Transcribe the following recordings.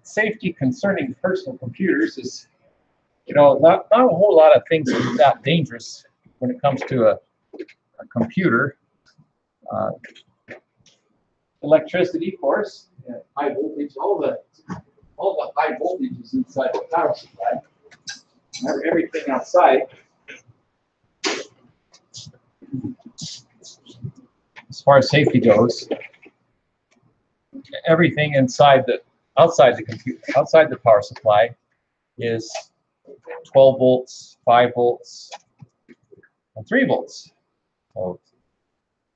Safety concerning personal computers is, not a whole lot of things are that dangerous when it comes to a computer. Electricity, of course, high voltage, all the high voltages inside the power supply, everything outside. As far as safety goes, everything outside the computer, outside the power supply, is 12 volts, 5 volts, and 3 volts. So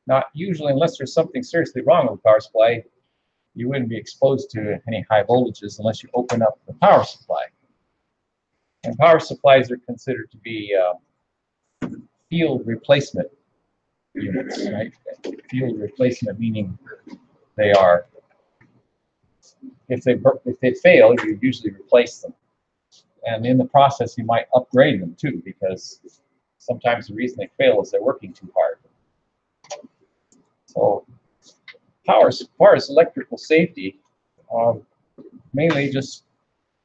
not usually, unless there's something seriously wrong with the power supply, you wouldn't be exposed to any high voltages unless you open up the power supply. And power supplies are considered to be field replacement units, right? Field replacement meaning they are, if they fail, you usually replace them. And in the process, you might upgrade them too, because sometimes the reason they fail is they're working too hard. So, as far as electrical safety, mainly just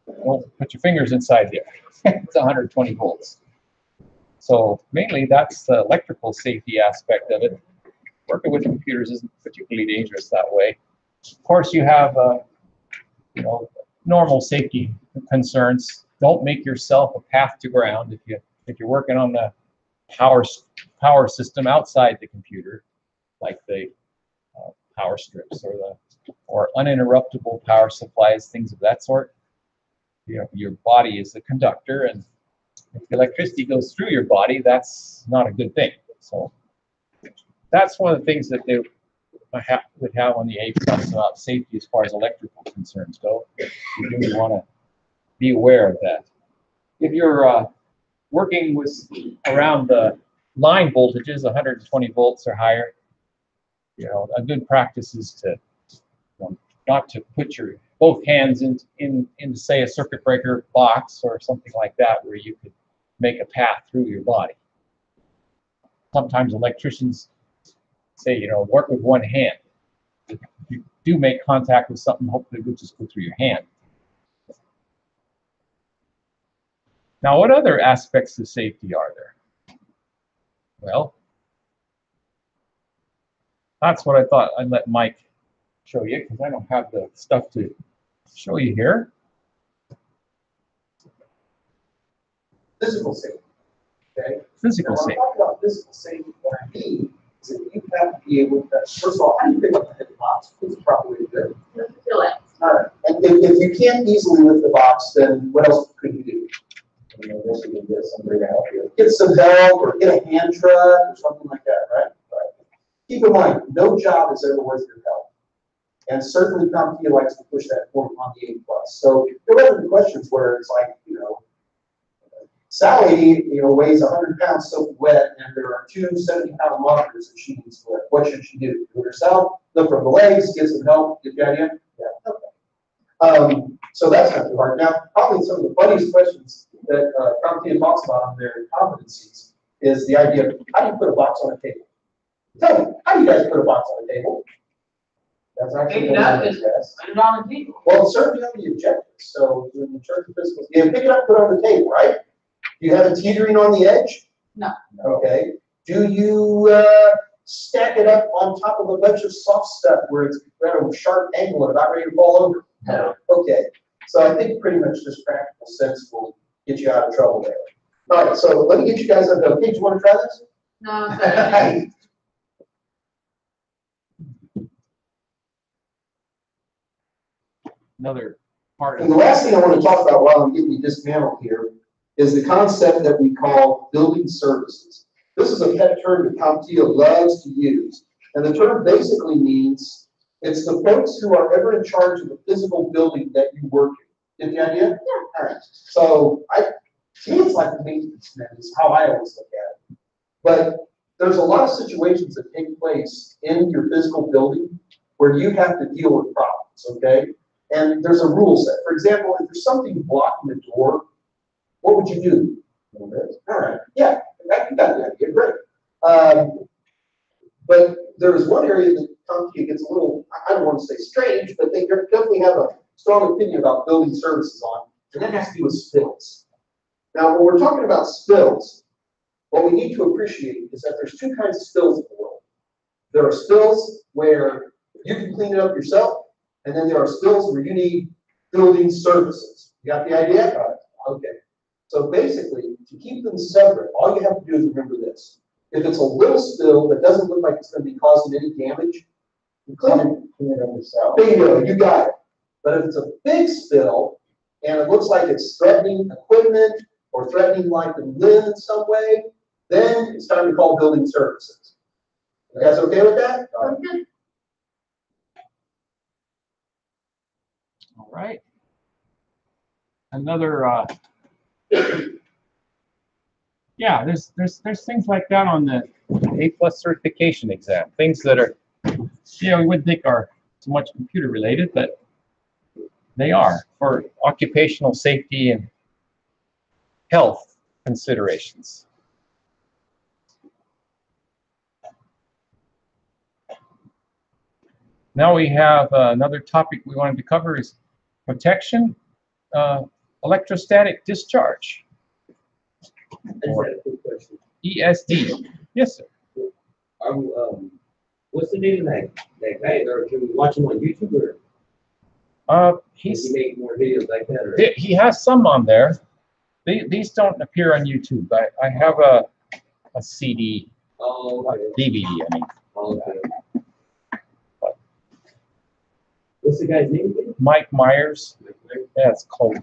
don't put your fingers inside there. It's 120 volts. So mainly that's the electrical safety aspect of it. Working with computers isn't particularly dangerous that way. Of course, you have normal safety concerns. Don't make yourself a path to ground if you're working on the power system outside the computer, like the power strips or uninterruptible power supplies, things of that sort. Your body is a conductor, and if the electricity goes through your body, that's not a good thing. So that's one of the things that they would have on the A+ about safety as far as electrical concerns go. You really want to be aware of that. If you're working with around the line voltages, 120 volts or higher, a good practice is to not to put your both hands into say a circuit breaker box or something like that, where you could make a path through your body. Sometimes electricians say, work with one hand. If you do make contact with something, hopefully it will just go through your hand. Now, what other aspects of safety are there? Well, that's what I thought I'd let Mike show you, because I don't have the stuff to show you here. Physical safety. Okay. Physical safety. When I talk about physical safety, what I mean is that you have to be able to, first of all, how do you pick up the head box? It's probably good. Feel it. All right. And if you can't easily lift the box, then what else could you do? This you can get somebody to help you. Get some help, or get a hand truck, or something like that, right? Keep in mind, no job is ever worth your help. And certainly CompTIA likes to push that point on the A+. So there are other questions where it's like, Sally, weighs 100 pounds soaking wet, and there are two 70-pound monitors that she needs to lift. What should she do? Do it herself, lift from the legs, get some help, get the idea? Yeah, okay. So that's not too hard. Now, probably some of the funniest questions that CompTIA talks about on their competencies is the idea of how do you put a box on a table? Tell me, how do you guys put a box on a table? That's actually Put it on the table. Well, certainly on the objectives. So in the church of physical, you pick it up, put it on the table, right? Do you have it teetering on the edge? No. Okay. Do you stack it up on top of a bunch of soft stuff where it's at a sharp angle and about ready to fall over? No. Okay. So I think pretty much just practical sense will get you out of trouble there. All right. So let me get you guys on the page. You want to try this? No, sorry. Another part And the last thing I want to talk about while I'm getting you dismantled here is the concept that we call building services. This is a pet term that CompTIA loves to use. And the term basically means it's the folks who are ever in charge of the physical building that you work in. Get the idea? Yeah. All right. So to me, it's like the maintenance man is how I always look at it. But there's a lot of situations that take place in your physical building where you have to deal with problems, okay? And there's a rule set. For example, if there's something blocking the door, what would you do? All right. Yeah, you got the idea. Great. But there is one area that CompTIA gets a little, I don't want to say strange, but they definitely have strong opinion about building services on, and that has to do with spills. Now, when we're talking about spills, what we need to appreciate is that there's two kinds of spills in the world. There are spills where you can clean it up yourself, and then there are spills where you need building services. You got the idea? Okay. So basically, to keep them separate, all you have to do is remember this. If it's a little spill that doesn't look like it's going to be causing any damage, you clean it up yourself. Bingo, you got it. But if it's a big spill, and it looks like it's threatening equipment, or threatening life and limb in some way, then it's time to call building services. You guys okay with that? All right. Another, yeah, there's things like that on the A+ certification exam. Things that are, we wouldn't think are so much computer related, but they are for occupational safety and health considerations. Now we have another topic we wanted to cover is protection, electrostatic discharge. Or ESD. Yes, sir. What's the name of that guy? Or can we watch him on YouTube, or Does he make more videos like that? Or? He has some on there. These don't appear on YouTube. I have a CD, DVD, I mean. Okay. What's the guy's name again? Mike Myers. Yeah, it's called.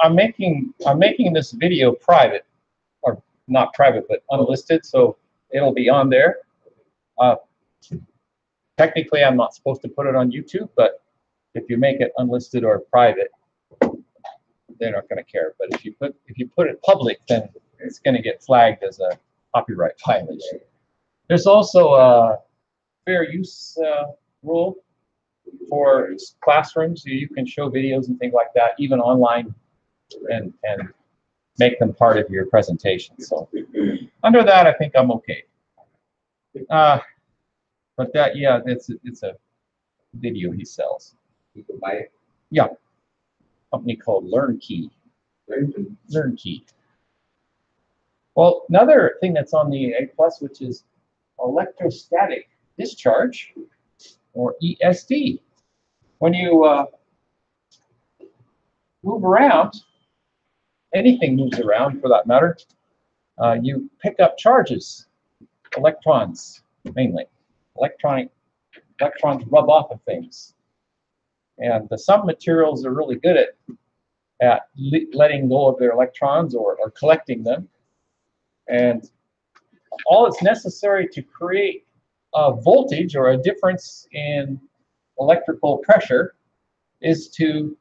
I'm making this video private, or not private, but unlisted, so it'll be on there. Technically, I'm not supposed to put it on YouTube, but if you make it unlisted or private, they're not going to care. But if you put it public, then it's going to get flagged as a copyright violation. There's also a fair use rule for classrooms. You can show videos and things like that, even online, and make them part of your presentation. So under that, I think I'm okay. But that, yeah, it's a video he sells. You can buy it. Yeah, company called LearnKey. LearnKey. Well, another thing that's on the A+, which is electrostatic discharge, or ESD. When you move around, anything moves around for that matter, you pick up charges, electrons mainly. Electrons rub off of things. And some materials are really good at letting go of their electrons or collecting them. And all it's necessary to create a voltage or a difference in electrical pressure is to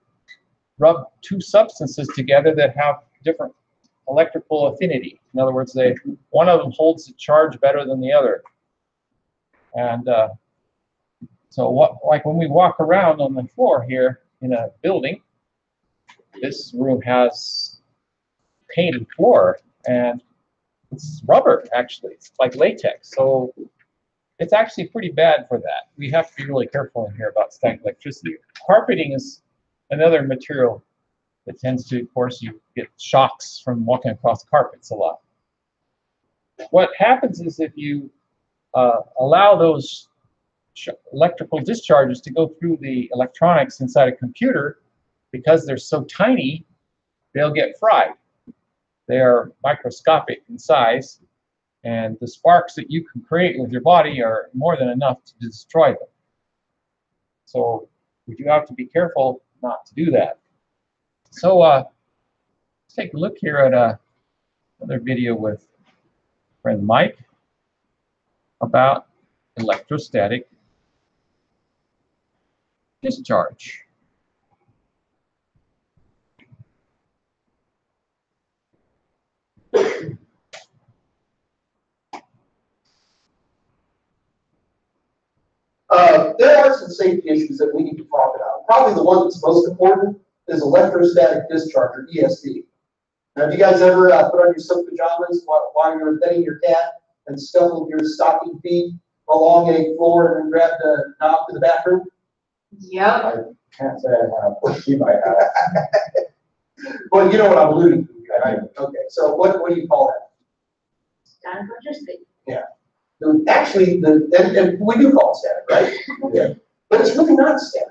rub two substances together that have different electrical affinity. In other words, one of them holds the charge better than the other. And so like when we walk around on the floor here in a building, this room has painted floor, and it's rubber, actually. It's like latex. So it's actually pretty bad for that. We have to be really careful in here about static electricity. Carpeting is another material that tends to, of course, you get shocks from walking across carpets a lot. What happens is if you allow those electrical discharges to go through the electronics inside a computer, because they're so tiny, they'll get fried. They are microscopic in size, and the sparks that you can create with your body are more than enough to destroy them. So you have to be careful not to do that. So let's take a look here at another video with friend Mike about electrostatic discharge. There are some safety issues that we need to talk about. Probably the one that's most important is electrostatic discharge, or ESD. Now, have you guys ever put on your silk pajamas while you're petting your cat and scuffled your stocking feet along a floor and then grab the knob to the bathroom? Yep. Can't say I have, but she might have. Well, you know what I'm alluding to, right? Okay, so what do you call that? Static electricity. Actually, and we do call it static, right? Yeah. But it's really not static.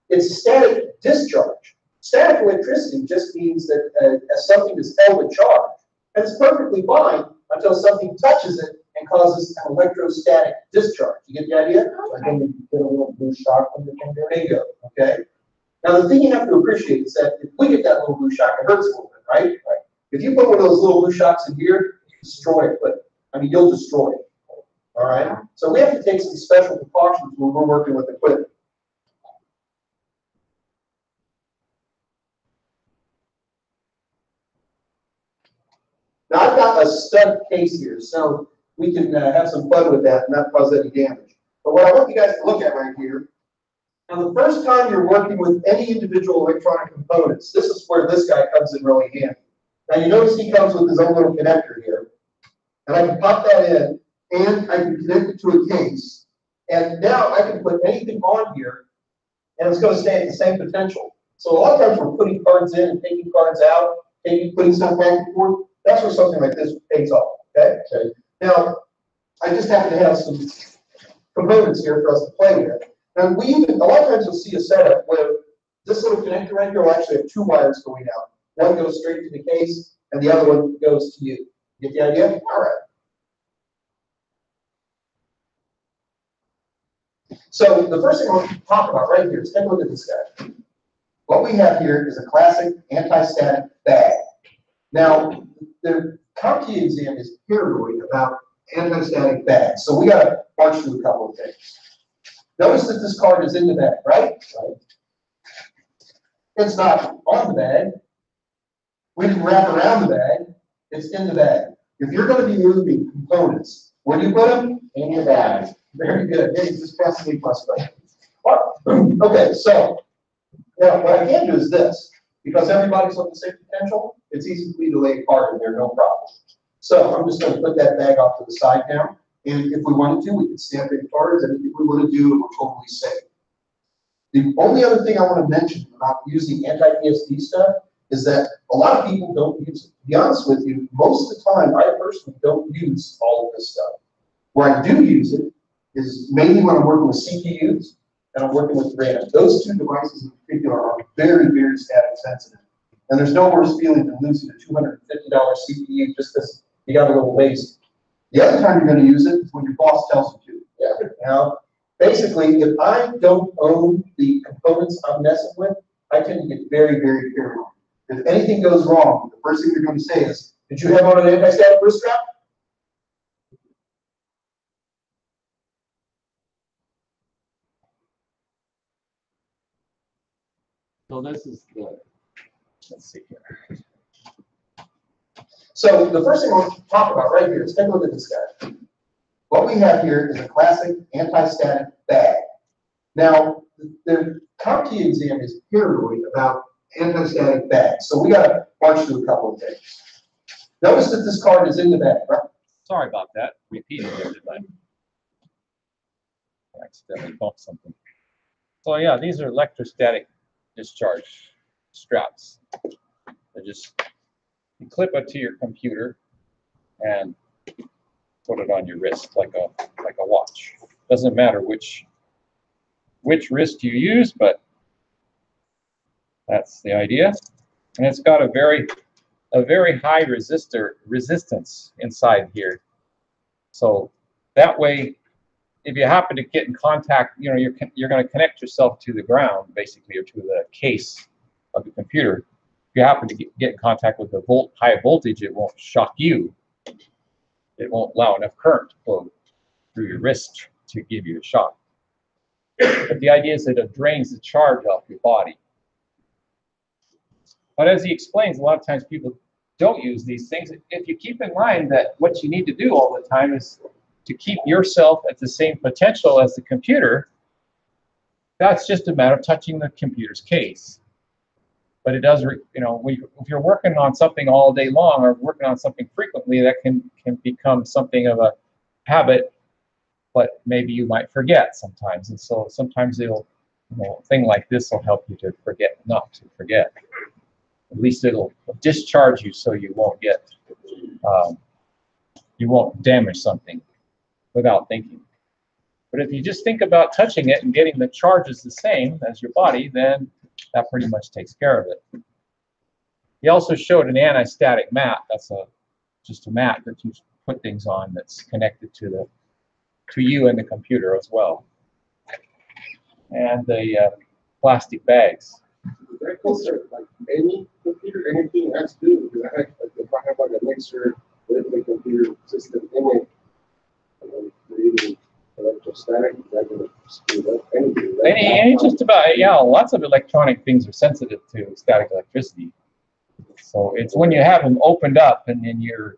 It's static discharge. Static electricity just means that as something is held in charge, and it's perfectly fine until something touches it and causes an electrostatic discharge. You get the idea? Like when you get a little blue shock from the finger. Bingo, okay? Now, the thing you have to appreciate is that if we get that little blue shock, it hurts a little bit, right? Right. If you put one of those little blue shocks in here, you destroy it, you'll destroy it. All right? So we have to take some special precautions when we're working with equipment. Now, I've got a stud case here, so we can have some fun with that and not cause any damage. But what I want you guys to look at right here, now the first time you're working with any individual electronic components, this is where this guy comes in really handy. Now you notice he comes with his own little connector here. And I can pop that in, and I can connect it to a case. And now I can put anything on here, and it's going to stay at the same potential. So a lot of times we're putting cards in and taking cards out, putting stuff back and forth. That's where something like this pays off, okay? Now, I just happen to have some components here for us to play with. And a lot of times you'll see a setup where this little connector right here will actually have two wires going out. One goes straight to the case, and the other one goes to you. Get the idea? All right. So the first thing I want to talk about right here is take a look at this guy. What we have here is a classic anti-static bag. Now, the CompTIA exam is paranoid about anti-static bags, so we got to march through a couple of things. Notice that this card is in the bag, right? Right. It's not on the bag. We didn't wrap around the bag. It's in the bag. If you're going to be moving components, where do you put them? In your bag. Very good. Hey, just pass the plus question. Okay, so now what I can do is this. Because everybody's on the same potential, it's easy for me to lay a card in there, no problem. So I'm just going to put that bag off to the side now. And if we wanted to, we could stamp in cards. And if we want to do it, we're totally safe. The only other thing I want to mention about using anti-PSD stuff is that a lot of people don't use it. To be honest with you, most of the time, I personally don't use all of this stuff. Where I do use it is mainly when I'm working with CPUs and I'm working with RAM. Those two devices in particular are very, very static sensitive. And there's no worse feeling than losing a $250 CPU just because you got a little lazy. The other time you're going to use it is when your boss tells you to. Yeah. Now, basically, if I don't own the components I'm messing with, I tend to get very, very paranoid. If anything goes wrong, the first thing you're going to say is, did you have on an anti-static wrist strap? So this is the, let's see here. So the first thing I want to talk about right here is take a look at this guy. What we have here is a classic anti-static bag. Now, the CompTIA exam is paranoid about anti-static bags, so we got to march through a couple of things. Notice that this card is in the bag, right? Sorry about that. Repeated there, did I? Accidentally bumped something. So yeah, these are electrostatic discharge straps. They're just, you clip it to your computer and put it on your wrist like a watch. Doesn't matter which wrist you use, but that's the idea. And it's got a very high resistance inside here. So that way, if you happen to get in contact, you know, you're going to connect yourself to the ground, basically, or to the case of the computer. If you happen to get in contact with the high voltage, it won't shock you. It won't allow enough current to flow through your wrist to give you a shock. But the idea is that it drains the charge off your body. But as he explains, a lot of times people don't use these things. If you keep in mind that what you need to do all the time is to keep yourself at the same potential as the computer, that's just a matter of touching the computer's case. But it does, you know, if you're working on something all day long or working on something frequently, that can become something of a habit but maybe you might forget sometimes, and so sometimes it'll, a thing like this will help you to forget, not to forget. At least it'll discharge you so you won't get, you won't damage something without thinking. But if you just think about touching it and getting the charges the same as your body, then that pretty much takes care of it. He also showed an anti-static mat. That's just a mat that you put things on that's connected to you and the computer as well. And the plastic bags. That concert, like any computer, anything has to do because I had, like, if I have like a mixer with the computer system in it, and then creating electrostatic, that can speed up anything. Any just about, yeah, lots of electronic things are sensitive to static electricity. So it's when you have them opened up and then you're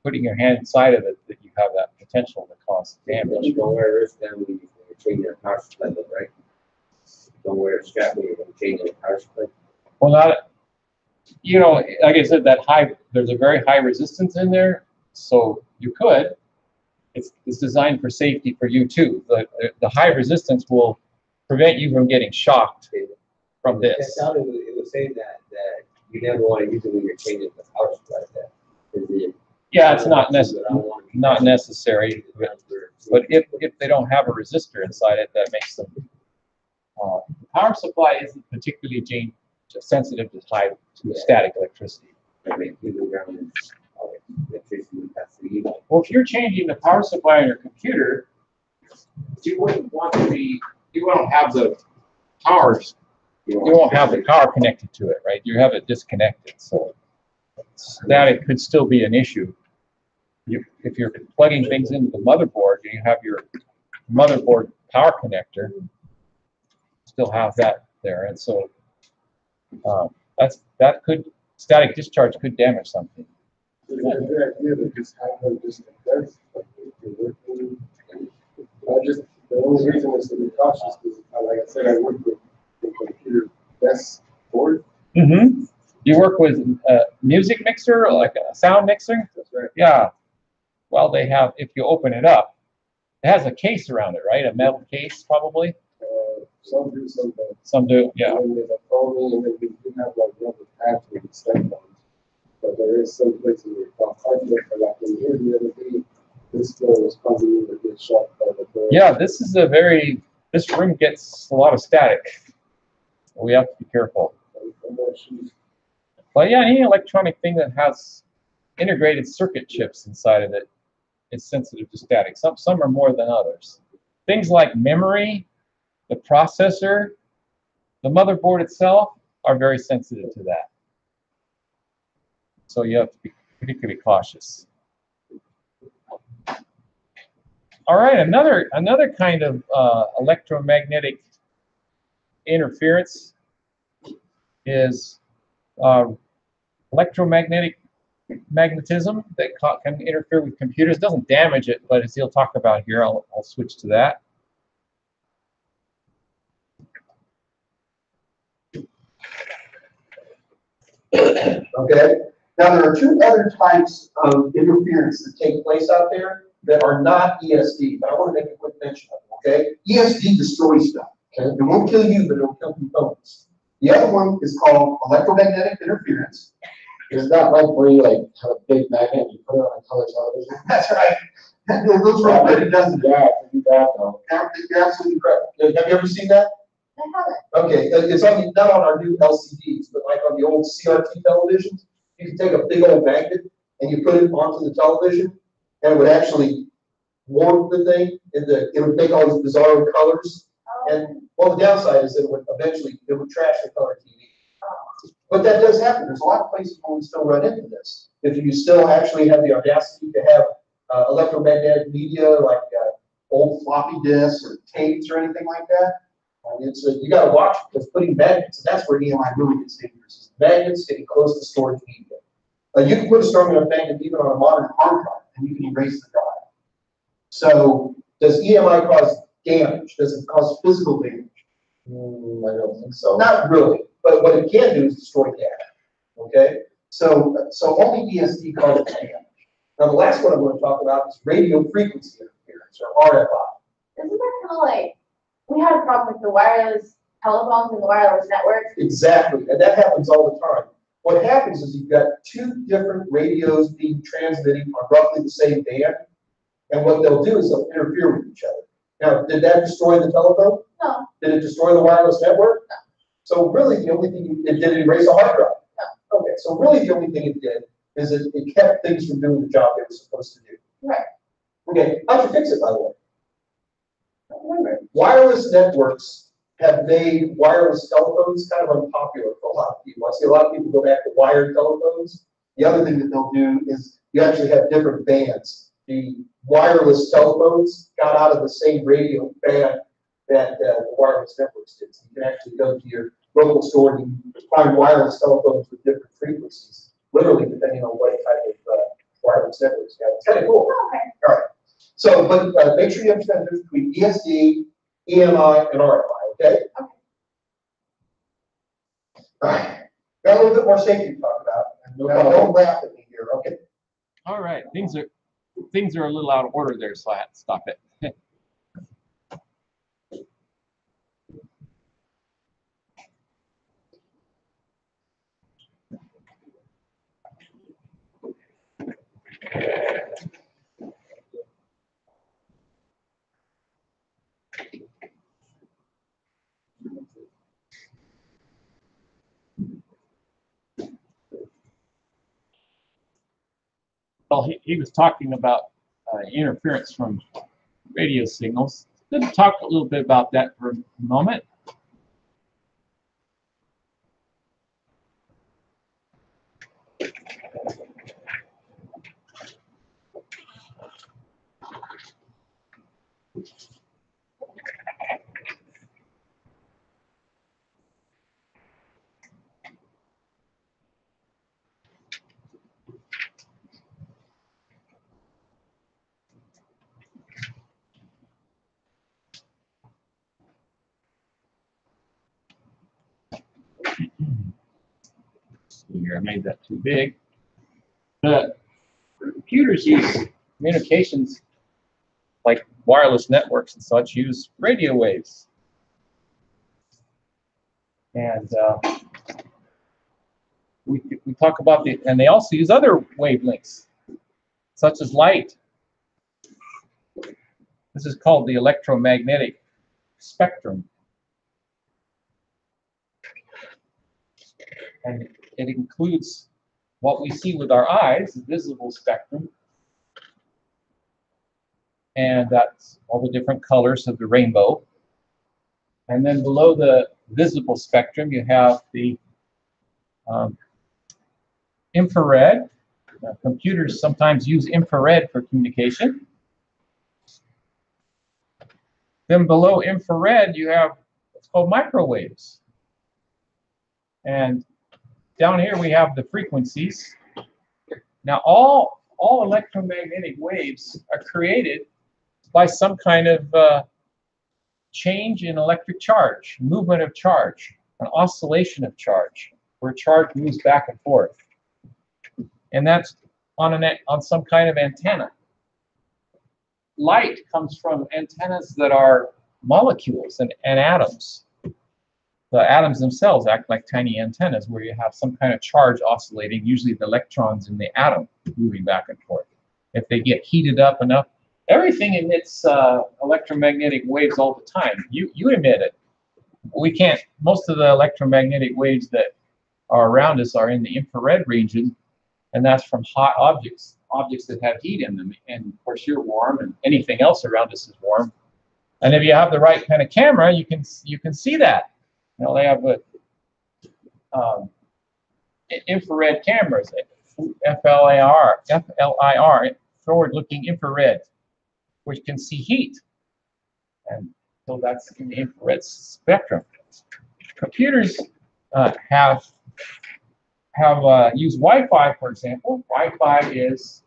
putting your hand inside of it that you have that potential to cause damage. You don't wear a wristband when you change your power supply, right? Don't wear a strap when you're changing the power supply. Well, not, you know, like I said, there's a very high resistance in there, so you could. It's designed for safety for you too. The high resistance will prevent you from getting shocked from this. It was saying that you never want to use it when you're changing the power supply. Yeah, it's not necessary, but if they don't have a resistor inside it, that makes them. The power supply isn't particularly sensitive to static electricity. Well, if you're changing the power supply on your computer, you wouldn't want to be. You won't have the powers. You won't have the power connected to it, right? You have it disconnected, so static could still be an issue. If you're plugging things into the motherboard, you have your motherboard power connector. Still have that there, and so static discharge could damage something. It's a good idea to just have them just invest, like, if you're working. The only reason is to be cautious because, like I said, I work with the computer desk board. Mm-hmm. You work with a music mixer, or like a sound mixer? That's right. Yeah. Well, they have, if you open it up, it has a case around it, right? A metal case, probably? Some do, some don't. Some do, yeah. And there's a phone, and then we do have like rubber pads with the step phones. But there is some places where it's called hardware, like in here the other day, this floor was causing me to get shocked by the door. Yeah, this room gets a lot of static. We have to be careful. But yeah, any electronic thing that has integrated circuit chips inside of it is sensitive to static. Some are more than others. Things like memory, the processor, the motherboard itself are very sensitive to that. So you have to be particularly cautious. All right, another kind of electromagnetic interference is magnetism that can interfere with computers. It doesn't damage it, but as he'll talk about here, I'll switch to that. Okay. Now there are two other types of interference that take place out there that are not ESD, but I want to make a quick mention of them. Okay. ESD destroys stuff. Okay? It won't kill you, but it'll kill components. The other one is called electromagnetic interference. It's not like where you like have a big magnet and you put it on a color television. That's right. It looks real pretty, doesn't it? Yeah, it's pretty bad though. You're absolutely correct. Have you ever seen that? I haven't. Okay, it's not on our new LCDs, but like on the old CRT televisions, you can take a big old magnet and you put it onto the television, and it would actually warp the thing, and it would make all these bizarre colors. And well, the downside is that it would eventually trash the color TV. But that does happen. There's a lot of places where we still run into this. If you still actually have the audacity to have electromagnetic media like old floppy disks or tapes or anything like that, you got to watch it because putting magnets, and that's where EMI really gets dangerous, is magnets getting close to storage media. You can put a strong enough magnet even on a modern hard drive, and you can erase the drive. So does EMI cause damage? Does it cause physical damage? I don't think so. Not really, but what it can do is destroy data. Okay, so only ESD causes damage. Now the last one I'm going to talk about is radio frequency interference, or RFI. how like we had a problem with the wireless telephones and the wireless networks? Exactly, and that happens all the time. What happens is you've got two different radios being transmitting on roughly the same band, and what they'll do is they'll interfere with each other. Now, did that destroy the telephone? No. Did it destroy the wireless network? No. So really, the only thing it did erase a hard drive? No. Okay, so really the only thing it did is it kept things from doing the job they were supposed to do. Right. Okay, how'd you fix it, by the way? Wireless networks have made wireless telephones kind of unpopular for a lot of people. I see a lot of people go back to wired telephones. The other thing that they'll do is you actually have different bands. The wireless telephones got out of the same radio band that the wireless networks did. So you can actually go to your local store and you find wireless telephones with different frequencies, literally depending on what type of wireless networks you have. It's kind of cool. Okay. All right. So, but make sure you understand the difference between ESD, EMI, and RFI, okay? Okay. All right. Got a little bit more safety to talk about. Now, don't laugh at me here, okay? All right, things are a little out of order there, so I had to stop it. Well, he was talking about interference from radio signals. Let's talk a little bit about that for a moment. Here, I made that too big. The computers use communications like wireless networks and such use radio waves. And we talk about and they also use other wavelengths, such as light. This is called the electromagnetic spectrum. And it includes what we see with our eyes, the visible spectrum. And that's all the different colors of the rainbow. And then below the visible spectrum, you have the infrared. Computers sometimes use infrared for communication. Then below infrared, you have what's called microwaves. And down here we have the frequencies. Now all electromagnetic waves are created by some kind of change in electric charge, movement of charge, an oscillation of charge, where charge moves back and forth. And that's on some kind of antenna. Light comes from antennas that are molecules and atoms. The atoms themselves act like tiny antennas where you have some kind of charge oscillating, usually the electrons in the atom moving back and forth. If they get heated up enough, everything emits electromagnetic waves all the time. You emit it. We can't, most of the electromagnetic waves that are around us are in the infrared region, and that's from hot objects that have heat in them. And of course you're warm, and anything else around us is warm. And if you have the right kind of camera, you can see that. You know, they have infrared cameras, FLIR, forward-looking infrared, which can see heat. And so that's in the infrared spectrum. Computers have used Wi-Fi, for example. Wi-Fi is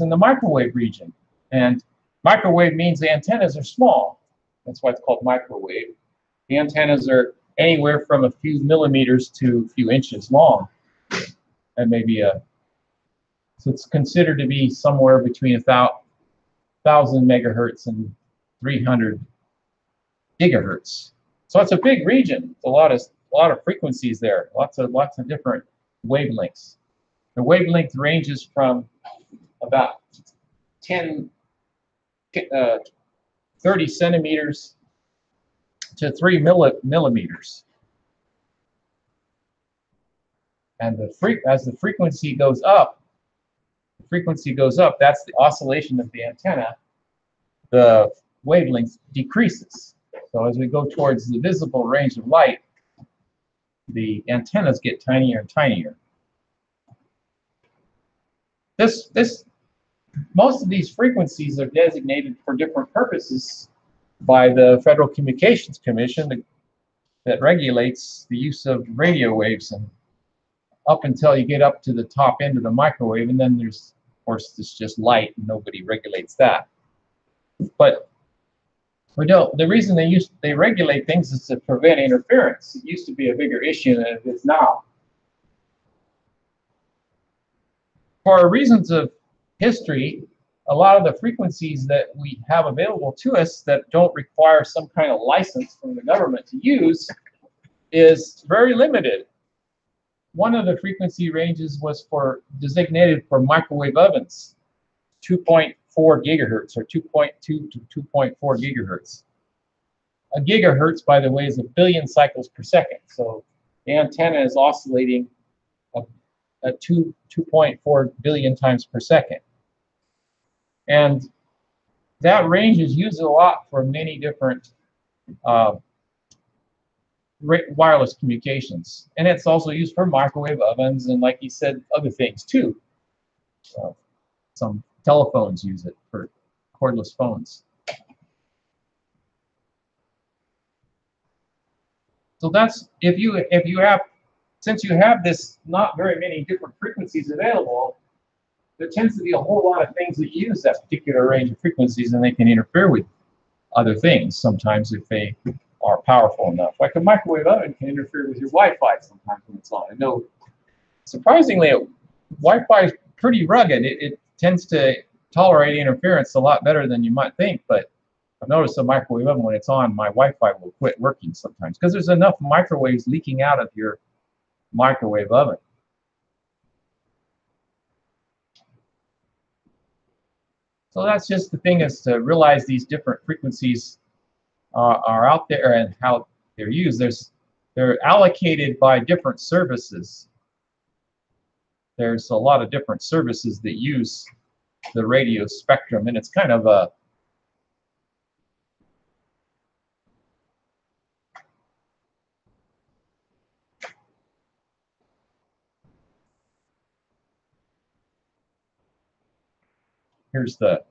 in the microwave region, and microwave means the antennas are small. That's why it's called microwave. The antennas are anywhere from a few millimeters to a few inches long, and maybe so it's considered to be somewhere between 1,000 megahertz and 300 gigahertz. So it's a big region. It's a lot of frequencies there. Lots of different wavelengths. The wavelength ranges from about 30 centimeters to 3 millimeters. And as the frequency goes up, that's the oscillation of the antenna. The wavelength decreases. So as we go towards the visible range of light, the antennas get tinier and tinier. Most of these frequencies are designated for different purposes by the Federal Communications Commission that regulates the use of radio waves, and up until you get up to the top end of the microwave, and then there's, of course, it's just light, and nobody regulates that. But the reason they regulate things is to prevent interference. It used to be a bigger issue than it is now. For reasons of history, a lot of the frequencies that we have available to us that don't require some kind of license from the government to use is very limited. One of the frequency ranges was designated for microwave ovens, 2.4 gigahertz or 2.2 to 2.4 gigahertz. A gigahertz, by the way, is a billion cycles per second. So the antenna is oscillating at 2.4 billion times per second. And that range is used a lot for many different wireless communications. And it's also used for microwave ovens and, like he said, other things too. Some telephones use it for cordless phones. So that's, since you have this not very many different frequencies available, there tends to be a whole lot of things that use that particular range of frequencies, and they can interfere with other things sometimes if they are powerful enough. Like a microwave oven can interfere with your Wi-Fi sometimes when it's on. I know, surprisingly, Wi-Fi is pretty rugged. It tends to tolerate interference a lot better than you might think, but I've noticed a microwave oven, when it's on, my Wi-Fi will quit working sometimes because there's enough microwaves leaking out of your microwave oven. So that's just the thing, is to realize these different frequencies are out there and how they're used. They're allocated by different services. There's a lot of different services that use the radio spectrum, and it's kind of a here's the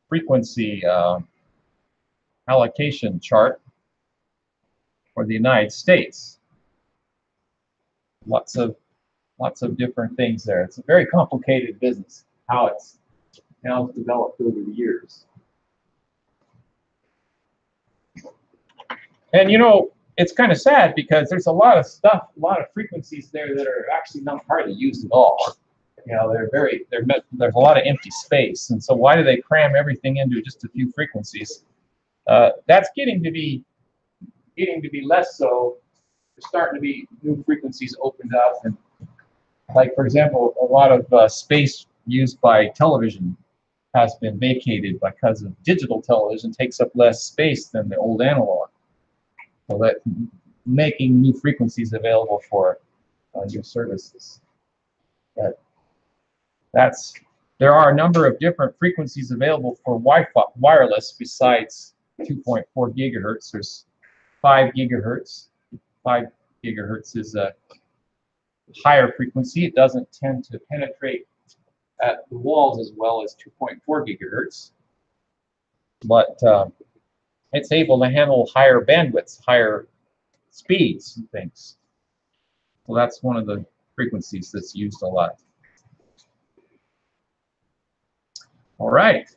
frequency allocation chart for the United States. Lots of different things there. It's a very complicated business, how it's developed over the years. And it's kind of sad because there's a lot of stuff, a lot of frequencies there that are actually not hardly used at all. There's a lot of empty space, and so why do they cram everything into just a few frequencies? That's getting to be less so. There's starting to be new frequencies opened up, and like, for example, a lot of space used by television has been vacated because of digital television takes up less space than the old analog. So that making new frequencies available for new services. There are a number of different frequencies available for Wi-Fi wireless besides 2.4 gigahertz. There's 5 gigahertz. 5 gigahertz is a higher frequency. It doesn't tend to penetrate at the walls as well as 2.4 gigahertz, but it's able to handle higher bandwidths, higher speeds and things. So that's one of the frequencies that's used a lot. All right.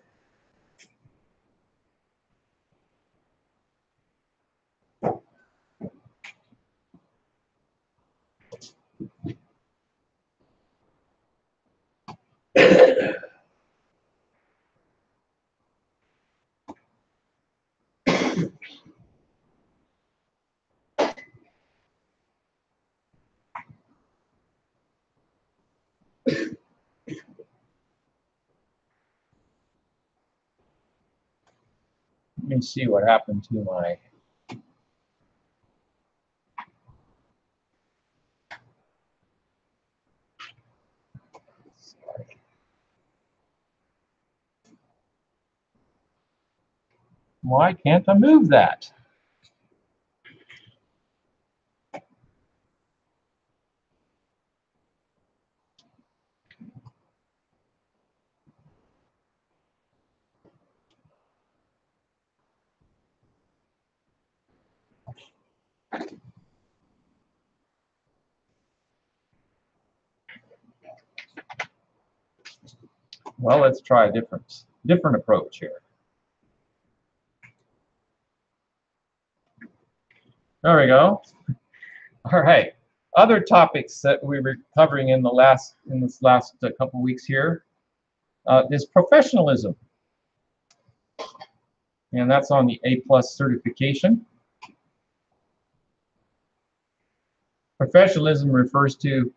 me see what happened to my. Why can't I move that? Well, let's try a different approach here. There we go. All right. Other topics that we were covering in this last couple weeks here is professionalism, and that's on the A+ certification. Professionalism refers to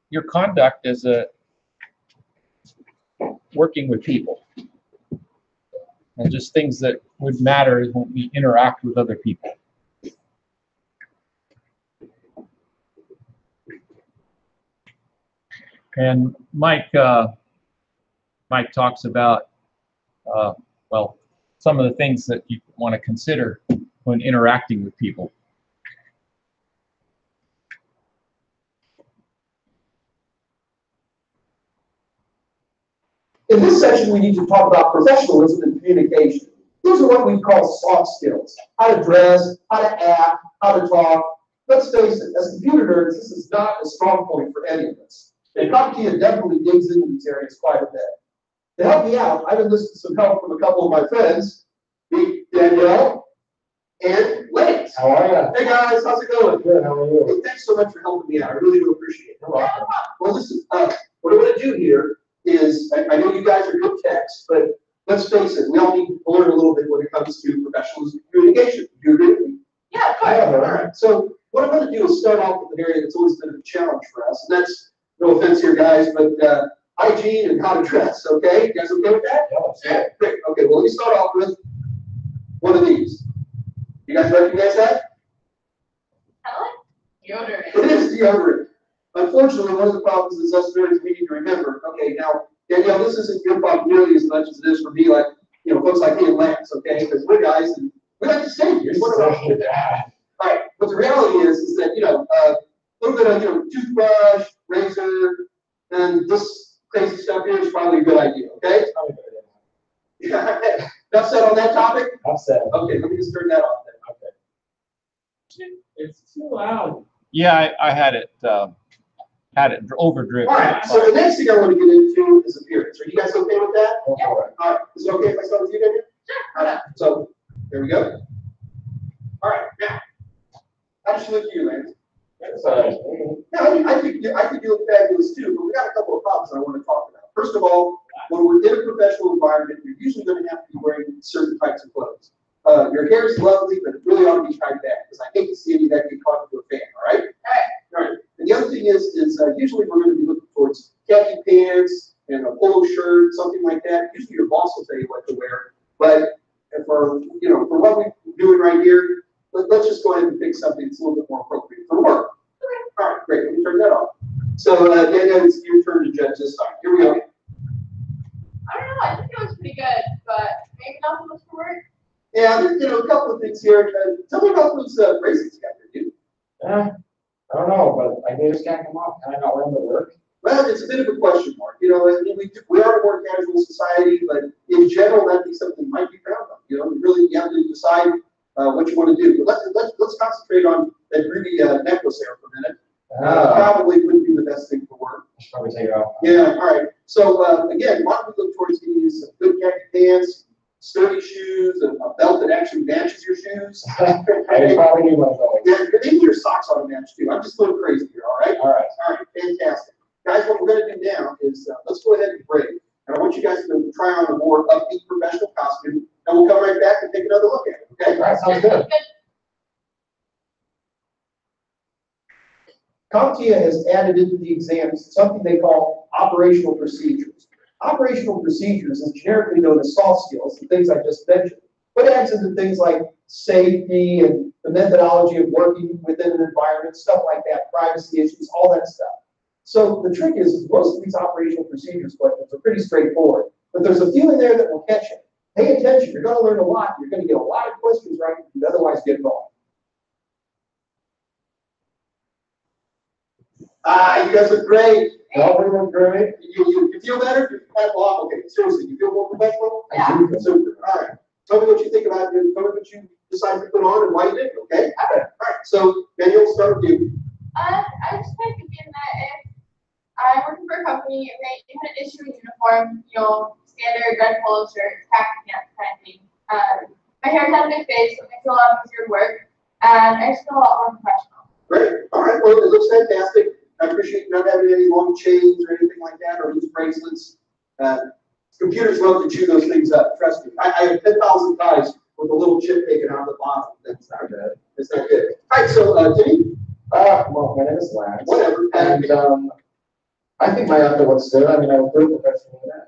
your conduct as working with people, and just things that would matter when we interact with other people. And Mike talks about, well, some of the things that you want to consider when interacting with people. In this section, we need to talk about professionalism and communication. These are what we call soft skills: how to dress, how to act, how to talk. Let's face it, as computer nerds, this is not a strong point for any of us. And CompTIA definitely digs into these areas quite a bit. To help me out, I've enlisted some help from a couple of my friends, Danielle and Lance. How are you? Hey guys, how's it going? Good, how are you? Hey, thanks so much for helping me out. I really do appreciate it. Well, listen, what I'm going to do here is, I know you guys are good techs, but let's face it, we all need to learn a little bit when it comes to professionalism and communication. Do you agree with me? Yeah, of course. Yeah, all right. So what I'm going to do is start off with an area that's always been a challenge for us, and that's, no offense here, guys, but hygiene and how to dress. Okay, you guys okay with that? Yeah. Great. Okay. Well, let me start off with one of these. You guys recognize that? Deodorant. It is deodorant. Unfortunately, one of the problems is us nerds we need to remember. Okay, now Danielle, this isn't your problem nearly as much as it is for me, like folks like me and Lance. Okay, because we're guys and we like to stay here. All right, but the reality is that a little bit of toothbrush, razor, and this crazy stuff here is probably a good idea. Okay. Yeah. Enough said on that topic. I'm set. Okay, let me just turn that off then. Okay. It's too loud. Yeah, I had it overdriven. All right, so the next thing I want to get into is appearance. Are you guys okay with that? Go for it. All right, is it okay if I start with you, Daniel? Sure. All right, so there we go. All right, now, how does she look to you, Lance? Yeah, I think you look fabulous too, but we got a couple of problems I want to talk about. First of all, when we're in a professional environment, you're usually going to have to be wearing certain types of clothes. Your hair is lovely, but it really ought to be tied back because I hate to see any of that get caught into a fan. All right. All right. And the other thing is usually we're going to be looking towards khaki pants and a polo shirt, something like that. Usually your boss will tell you what to wear, but for what we're doing right here, let's just go ahead and pick something that's a little bit more appropriate for work. All right, great. Let me turn that off. So Danielle, it's your turn to judge this time. Here we go. I don't know. I think it was pretty good, but maybe not so much for work. Yeah, a couple of things here. Tell me about those bracelets you got there, dude. I don't know, but I just can't come off. Can I not wear them to work? Well, it's a bit of a question mark. I mean, we are a more casual society, but in general, that'd be something you might be proud of. You have to decide what you want to do. But let's concentrate on that ruby necklace there for a minute. Probably wouldn't be the best thing for work. I should probably take it off. Yeah, all right. So again, why don't we look towards getting you some good khaki pants, sturdy shoes, and a belt that actually matches your shoes. I probably need one of those. Yeah, maybe your socks ought to match too. I'm just going crazy here, all right? All right. All right, fantastic. Guys, what we're going to do now is let's go ahead and break. And I want you guys to try on a more upbeat professional costume, and we'll come right back and take another look at it, okay? All right, sounds good. CompTIA has added into the exams something they call operational procedures. Operational procedures is generically known as soft skills, the things I just mentioned. but adds into things like safety and the methodology of working within an environment, stuff like that, privacy issues, all that stuff. So the trick is most of these operational procedures questions are pretty straightforward, but there's a few in there that will catch you. Pay attention, you're going to learn a lot. You're going to get a lot of questions right that you'd otherwise get wrong. Ah, you guys are great. Everyone great. You feel better? You feel well, okay, seriously, you feel more professional? Yeah. Super. All right. Tell me what you think about it. Tell me what you decide to put on and why you did, okay? All right. So, Daniel, we'll start with you. I just kind of thinking that if I'm working for a company and they had an issue with uniform, standard red polo shirt, khaki pants kind of thing. My hair's had a big face, so it makes it a lot easier to work, and I just feel a lot more professional. Great. All right. Well, it looks fantastic. I appreciate you not having any long chains or anything like that, or loose bracelets. Computers love to chew those things up. Trust me. I have 10,000 ties with a little chip taken out of the bottom. That's not good. It's not good. All right. So, Timmy. Well, my name is Lance. Whatever. And I think my outfit looks good. I mean, I was good professional in that.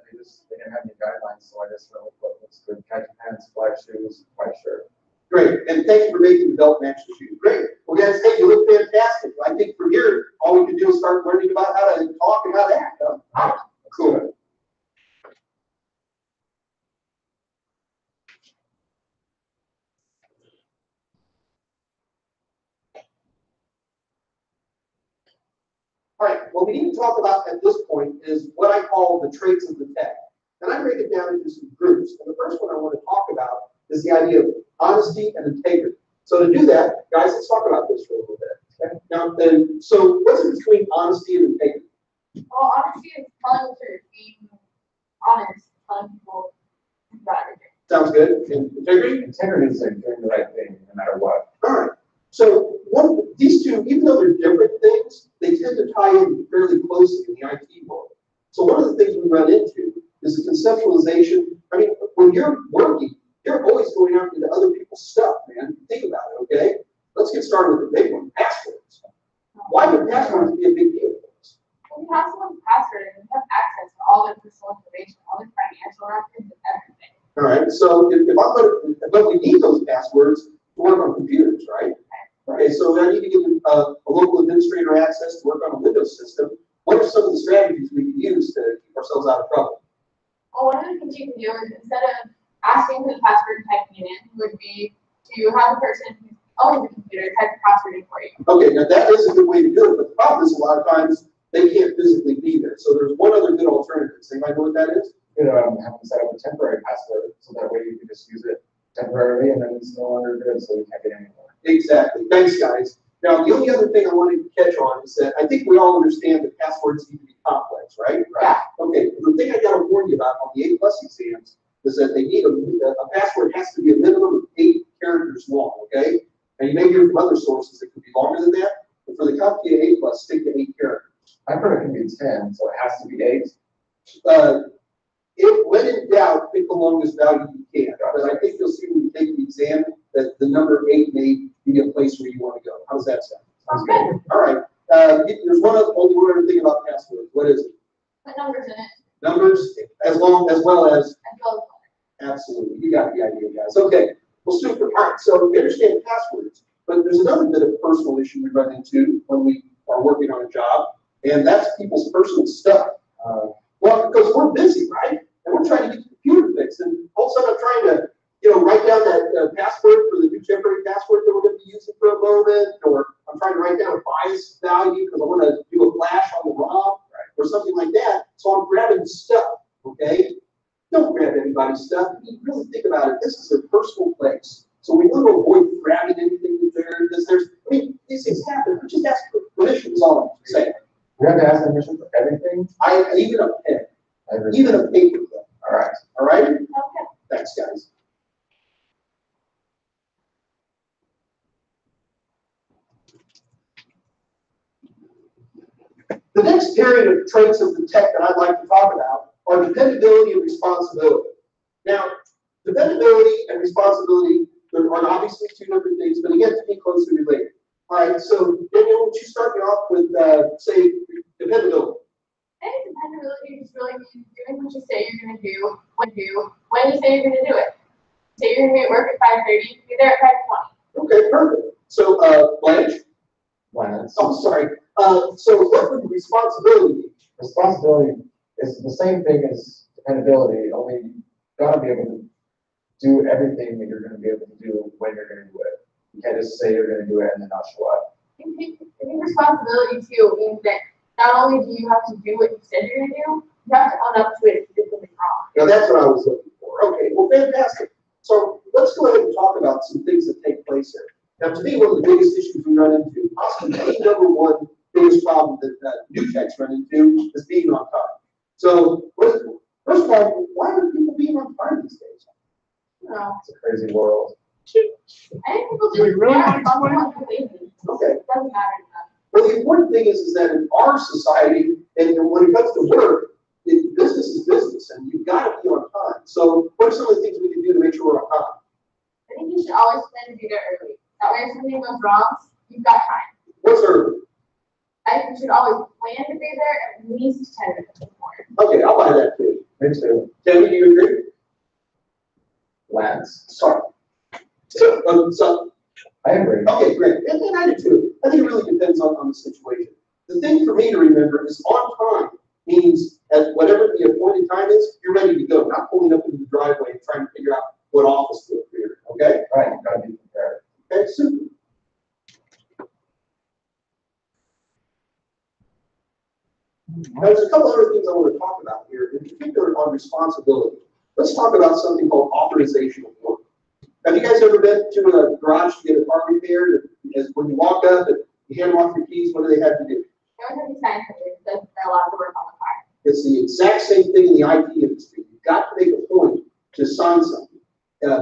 They didn't have any guidelines, so I just went with what looks good. Khaki pants, black shoes, white shirt. Great, and thank you for making the belt match the shoe. Great. Well, guys, hey, you look fantastic. I think from here, all we can do is start learning about how to talk and how to act. Huh? Cool. All right, what we need to talk about at this point is what I call the traits of the tech. And I break it down into some groups. And the first one I want to talk about is the idea of honesty and integrity. So to do that, guys, let's talk about this for a little bit. Okay? Now, so what's in between honesty and integrity? Well, honesty is telling the truth, being honest, telling people about everything. Sounds good. And integrity? Integrity is like doing the right thing, no matter what. All right. So these two, even though they're different things, they tend to tie in fairly closely in the IT world. So one of the things we run into is the conceptualization. I mean, when you're working, you're always going out into other people's stuff, man. Think about it, okay? Let's get started with the big one, passwords. Why would passwords be a big deal for us? When you have someone's password and you have access to all their personal information, all their financial records, and everything. All right, so if I'm going to, but we need those passwords to work on computers, right? Okay, so I need to give a local administrator access to work on a Windows system. What are some of the strategies we can use to keep ourselves out of trouble? Well, one of the things you can do is instead of asking for the password and typing it in, would be to have the person who owns the computer type the password in for you. Okay, now that is a good way to do it, but the problem is a lot of times they can't physically be there. So there's one other good alternative. Does anybody know what that is? You know, have them set up a temporary password, so that way you can just use it temporarily, and then it's no longer good, so you can't get anymore. Exactly. Thanks, guys. Now, the only other thing I wanted to catch on is that I think we all understand that passwords need to be complex, right? Yeah. Okay, the thing I got to warn you about on the A+ exams is that they need a password has to be a minimum of 8 characters long, okay? And you may hear from other sources it could be longer than that, but for the CompTIA A+, stick to 8 characters. I've heard it can be 10, so it has to be 8. When in doubt, pick the longest value you can. But I think you'll see when you take the exam that the number 8 may be a place where you want to go. How does that sound? Sounds good. All right. There's only one other thing about passwords. What is it? Put numbers in it. Numbers, as well as. Well Absolutely. You got the idea, guys. Okay. Well, super. All right. So we understand passwords, but there's another bit of personal issue we run into when we are working on a job, and that's people's personal stuff. Well, because we're busy, right? And we're trying to get the computer fixed, and all of a sudden I'm trying to, write down that password for the new temporary password that we're going to be using for a moment, or I'm trying to write down a bias value because I want to do a flash on the ROM, or something like that. So I'm grabbing stuff, okay? Don't grab anybody's stuff. You really think about it. This is their personal place. So we want to avoid grabbing anything that these things happen. We just ask for permission is all I'm saying. We have to ask permission for everything? Even a pen. Even a paper clip. All right. All right? Okay. Thanks, guys. The next area of traits of the tech that I'd like to talk about are dependability and responsibility. Now, dependability and responsibility are obviously two different things, but again, to be closely related. All right, so Daniel, would you start me off with, say, dependability? I think dependability just really means doing what you say you're going to do, when you say you're going to do it. Say you're gonna be at work at 5:30, be there at 5:20. Okay, perfect. So, Blanche? Plans. Oh, sorry. So what would responsibility be? Responsibility is the same thing as dependability, only you gotta be able to do everything that you're gonna be able to do when you're gonna do it. You can't just say you're gonna do it and then not show up. I think responsibility too means that not only do you have to do what you said you're gonna do, you have to own up to it if you did something wrong. Now, that's what I was looking for. Okay, well, fantastic. So let's go ahead and talk about some things that take place here. Now, to me, one of the biggest issues we run into, possibly the number one biggest problem that new techs run into is being on time. So, first of all, why are people being on time these days? No. It's a crazy world. I think people Do we just really are have to explain? lazy. Okay. It doesn't matter to them. Well, the important thing is that in our society, and when it comes to work, business is business, and you've got to be on time. So, what are some of the things we can do to make sure we're on time? I think you should always plan to be there early. That way if something goes wrong, you've got time. What's early? I think you should always plan to be there at least 10 minutes before. Okay, I'll buy that too. Me too. Tammy, do you agree? Lance. Sorry. So, I agree. okay, great. And I do too. I think it really depends on the situation. The thing for me to remember is on time means at whatever the appointed time is, you're ready to go, not pulling up into the driveway and trying to figure out what office to appear, okay? Right, you gotta be prepared. Okay, super. Now, there's a couple other things I want to talk about here, in particular on responsibility. Let's talk about something called authorization of work. Have you guys ever been to a garage to get a car repaired? As when you walk up and you hand them off your keys, what do they have to do? They always have to sign something that says they're allowed to work on the car. It's the exact same thing in the IT industry. You've got to make a point to sign something.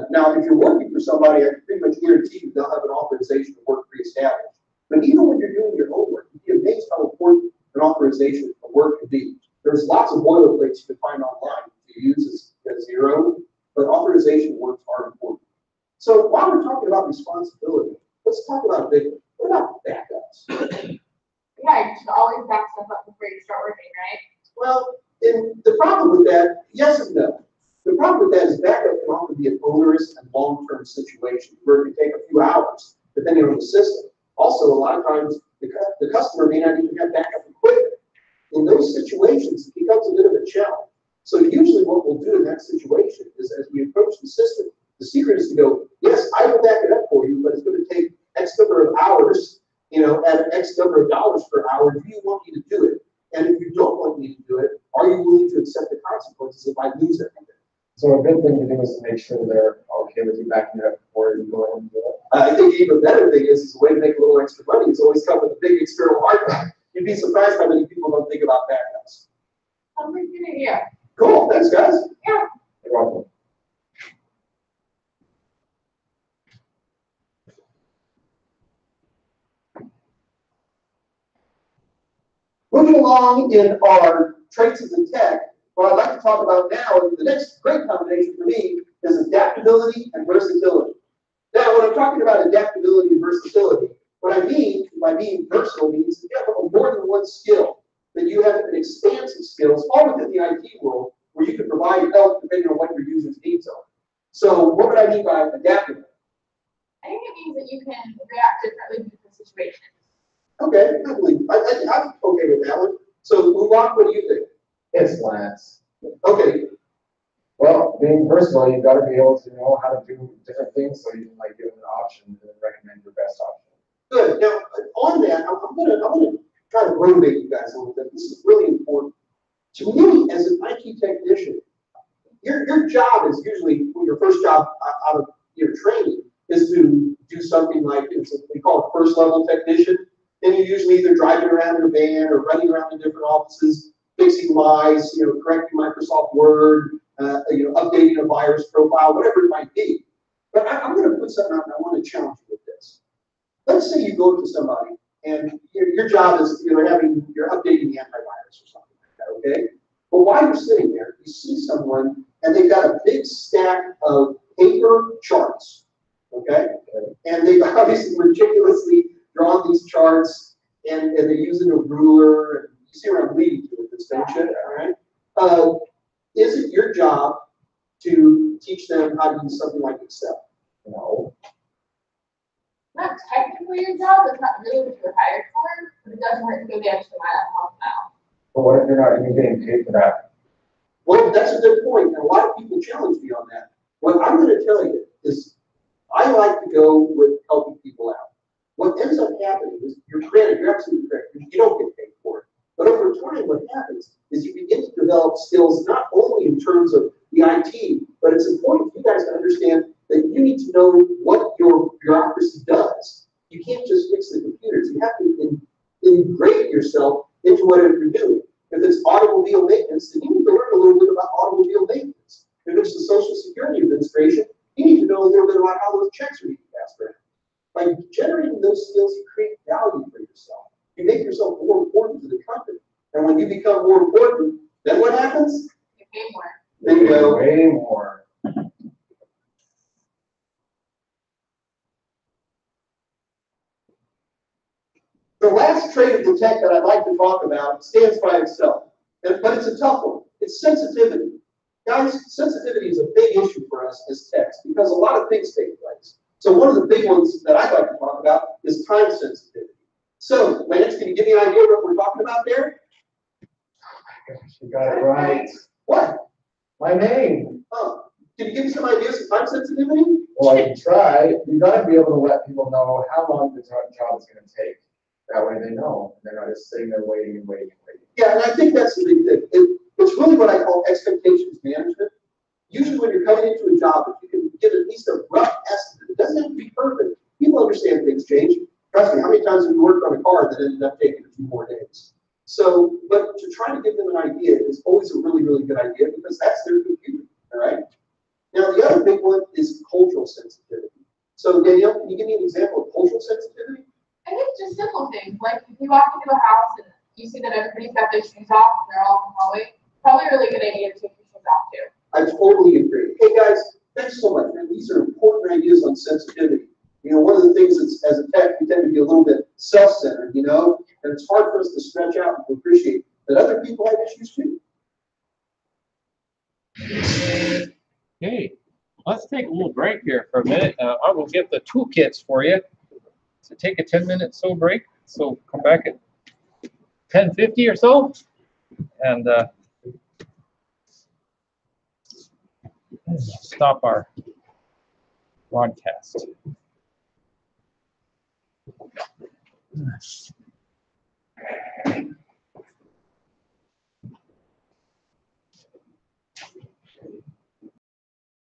Now, if you're working for somebody, I can pretty much guarantee you they'll have an authorization to work pre-established. But even when you're doing your own work, you'd be amazed how important an authorization for work can be. There's lots of boilerplates you can find online to use as your own, but authorization works are important. So while we're talking about responsibility, let's talk about a big one. What about backups? Yeah, you should always back stuff up before you start working, right? Well, and the problem with that, yes and no. The problem with that is backup can often be an onerous and long-term situation where it can take a few hours, depending on the system. Also, a lot of times, the customer may not even have backup equipment. In those situations, it becomes a bit of a challenge. So usually what we'll do in that situation is as we approach the system, the secret is to go, yes, I will back it up for you, but it's going to take X number of hours, at X number of dollars per hour. Do you want me to do it? And if you don't want me to do it, are you willing to accept the consequences if I lose everything? So a good thing to do is to make sure they're okay with you backing it up before you go ahead and do it. I think the even better thing is a way to make a little extra money is always come with a big external hard drive. You'd be surprised how many people don't think about backups. Sounds like a good idea. Cool, thanks guys. Yeah. You're welcome. Moving along in our traits as a tech, what I'd like to talk about now, and the next great combination for me, is adaptability and versatility. Now, when I'm talking about adaptability and versatility, what I mean by being versatile means that you have more than one skill, that you have an expansive skills, all within the IT world, where you can provide help depending on what your users' needs are. So what would I mean by adaptable? I think it means that you can react differently to different situations. Okay, I'm okay with that one. So, Ulak, what do you think? It's Lance. Okay, Well, being versatile, you've got to be able to know how to do different things so you can give them an option and then recommend your best option. good. Now, on that, I'm gonna try to motivate you guys a little bit. This is really important. To me, as an IT technician, your job is usually, your first job out of your training is to do something like, we call it first level technician. And you're usually either driving around in a van or running around in different offices, fixing lies, correcting Microsoft Word, updating a virus profile, whatever it might be. But I'm going to put something out and I want to challenge you with this. Let's say you go to somebody and your job is you're updating the antivirus or something like that, okay? But while you're sitting there, you see someone and they've got a big stack of paper charts, okay? And they've obviously meticulously drawn these charts and they're using a ruler. And you see where I'm leading to with this, don't you? All right. Is it your job to teach them how to use something like Excel? No. Not technically your job, it's not really what you're hired for, but it doesn't hurt to go the extra mile and help them out. But what if you're not even getting paid for that? Well, that's a good point, and a lot of people challenge me on that. What I'm gonna tell you is, I like to go with helping people out. What ends up happening is, you're absolutely correct, you don't get paid for it. But over time, what happens is you begin to develop skills, not only in terms of the IT, but it's important for you guys to understand that you need to know what your bureaucracy does. You can't just fix the computers. You have to integrate yourself into whatever you're doing. If it's automobile maintenance, then you need to learn a little bit about automobile maintenance. If it's the Social Security Administration, you need to know a little bit about how those checks are being passed around. By generating those skills, you create value for yourself. You make yourself more important to the company. And when you become more important, then what happens? You pay more. There you go. Way more. The last trait of the tech that I'd like to talk about stands by itself, but it's a tough one. It's sensitivity. Guys, sensitivity is a big issue for us as techs because a lot of things take place. So one of the big ones that I'd like to talk about is time sensitivity. So, Lance, can you give me an idea of what we're talking about there? You got it right. What? My name. Oh, can you give me some ideas of time sensitivity? Well, I can try. You gotta be able to let people know how long the job is gonna take. That way they know. They're not just sitting there waiting and waiting and waiting. Yeah, and I think that's the big thing. It's really what I call expectations management. Usually when you're coming into a job, if you can get at least a rough estimate, it doesn't have to be perfect. People understand things change. Trust me, how many times have you worked on a car that ended up taking a few more days? So, but to try to give them an idea is always a really, really good idea because that's their computer, all right? Now, the other big one is cultural sensitivity. So, Danielle, can you give me an example of cultural sensitivity? I think it's just simple things, like if you walk into a house and you see that everybody's got their shoes off and they're all in the hallway, probably a really good idea to take your shoes off too. I totally agree. Hey guys, thanks so much, man. These are important ideas on sensitivity. You know, one of the things that's, as a tech, we tend to be a little bit self-centered, you know, and it's hard for us to stretch out and appreciate that other people have issues too. Okay, let's take a little break here for a minute. I will get the toolkits for you. So take a 10-minute break. So come back at 10:50 or so, and stop our broadcast.